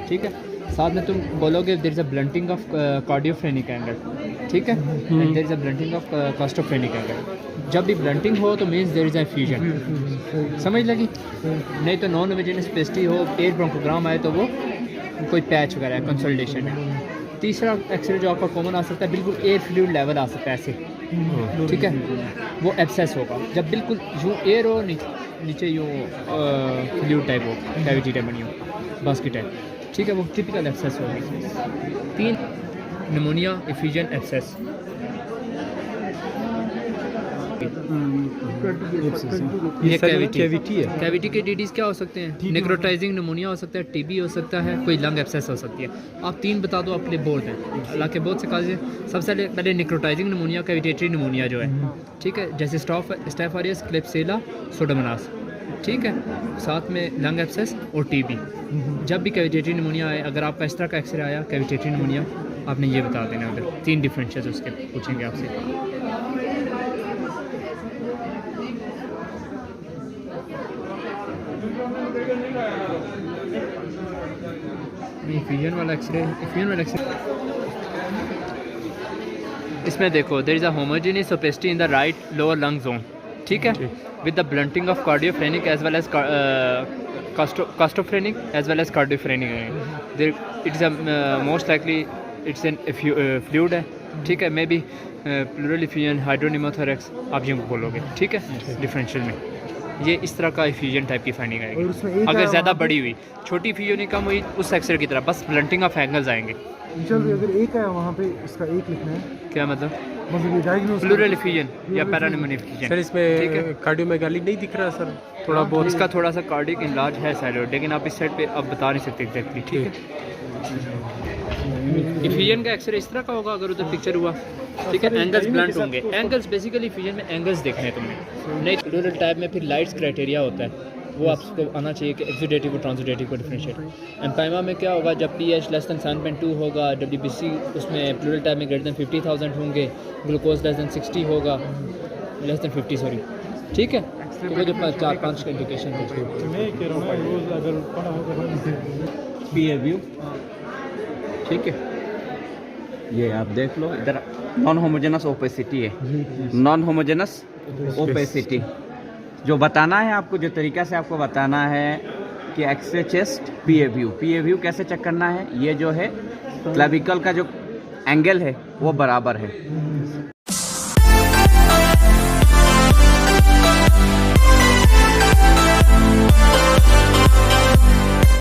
ठीक है। साथ में तुम बोलोगे there is a blunting of cardiophrenic angle, ठीक है, and there is a blunting of costophrenic angle. जब भी ब्लंटिंग हो तो means there is a fusion, समझ लगी। नहीं तो नॉन होमोजेनियस पेस्टी हो, एयर ब्रोंकोग्राम आए तो वो कोई पैच वगैरह है, कंसोलिडेशन है। तीसरा एक्सरे जो आपका कॉमन आ सकता है, बिल्कुल एयर फ्लूइड लेवल आ सकता है ऐसे, ठीक है, वो एब्सेस होगा। जब बिल्कुल यूँ एयर हो, नीचे यूँ फ्लूइड टाइप हो, कैविटी टाइप बनी हो, बस की टाइप, ठीक है, वो टिपिकल एब्सेस होगी। 3 निमोनिया, एफिजन, एब्सेस। ये कैविटी है। कैविटी के डीडीज क्या हो सकते हैं? नेक्रोटाइजिंग निमोनिया हो सकता है, टीबी हो सकता है, कोई लंग एब्सेस हो सकती है। आप 3 बता दो, अपने बोर्ड हैं, अल्लाह के बोर्ड से कहा। सबसे पहले नेक्रोटाइजिंग निमोनिया, कैविटेटरी निमोनिया जो है, ठीक है, जैसे स्टाफ ऑरियस, क्लेप्सिला, सुडोमोनास, ठीक है, साथ में लंग एब्सेस और टीबी। जब भी कैविटेटरी निमोनिया आए, अगर आपका इस तरह का एक्सरे आया कैविटेटरी निमोनिया, आपने ये बता देना उधर। 3 डिफरेंशियस उसके पूछेंगे आपसे। एफिजन वाला एक्सरे, इसमें देखो there is a homogeneous opacity in the right lower lung zone, ठीक है, with the blunting of cardiophrenic as well as costophrenic as well as cardiophrenic. There it is a most likely it's an fluid है, ठीक है, may be plural एफिजन, हाइड्रोनिमोथोरेक्स आप यूँ बोलोगे, ठीक है, डिफरेंशियल में ये इस तरह का एफिजन टाइप की फाइंडिंग आएगी। अगर ज़्यादा बड़ी हुई, छोटी एफिजन कम हुई, उस एक्सरे की तरह बस ब्लंटिंग ऑफ एंगल्स आएंगे। चल अगर एक है वहाँ पे इसका एक लिखना है, क्या मतलब? ये डायग्नोस प्लूरल एफिजन या पैरानिमोनिक एफिजन। सर इसमें कार्डियोमेगाली नहीं दिख रहा सर, थोड़ा बहुत इसका थोड़ा सा कार्डियक इनलार्ज है साइड, लेकिन आप इस साइड पे अब बता नहीं सकते एग्जैक्टली, ठीक है। एफिजन का एक्सरे इस तरह का होगा अगर उधर पिक्चर हुआ, ठीक है, एंगल्स ब्लंट होंगे। एंगल्स बेसिकली एफिजन में एंगल्स देखने हैं तुमने, नहीं प्लूरल टाइप में फिर लाइट्स क्राइटेरिया होता है, वो आपको आना चाहिए कि एक्सुडेटिव और ट्रांसुडेटिव को डिफरेंशिएट। एम्पाइमा में क्या होगा, जब पीएच लेस देन 7.2 होगा, WBC उसमें प्लूरल टाइप में ग्रेटर देन 50,000 होंगे, ग्लूकोज लेस देन 60 होगा, लेस देन 50 सॉरी, ठीक है, तो वो जो 4-5 का इंडिकेशन है। पीयर व्यू, ठीक है, ये आप देख लो इधर नॉन होमोजेनस ओपेसिटी है, नॉन होमोजेनस ओपेसिटी जो बताना है आपको, जो तरीका से आपको बताना है कि एक्सरे चेस्ट पीए व्यू कैसे चेक करना है। ये जो है क्लेविकल का जो एंगल है वो बराबर है,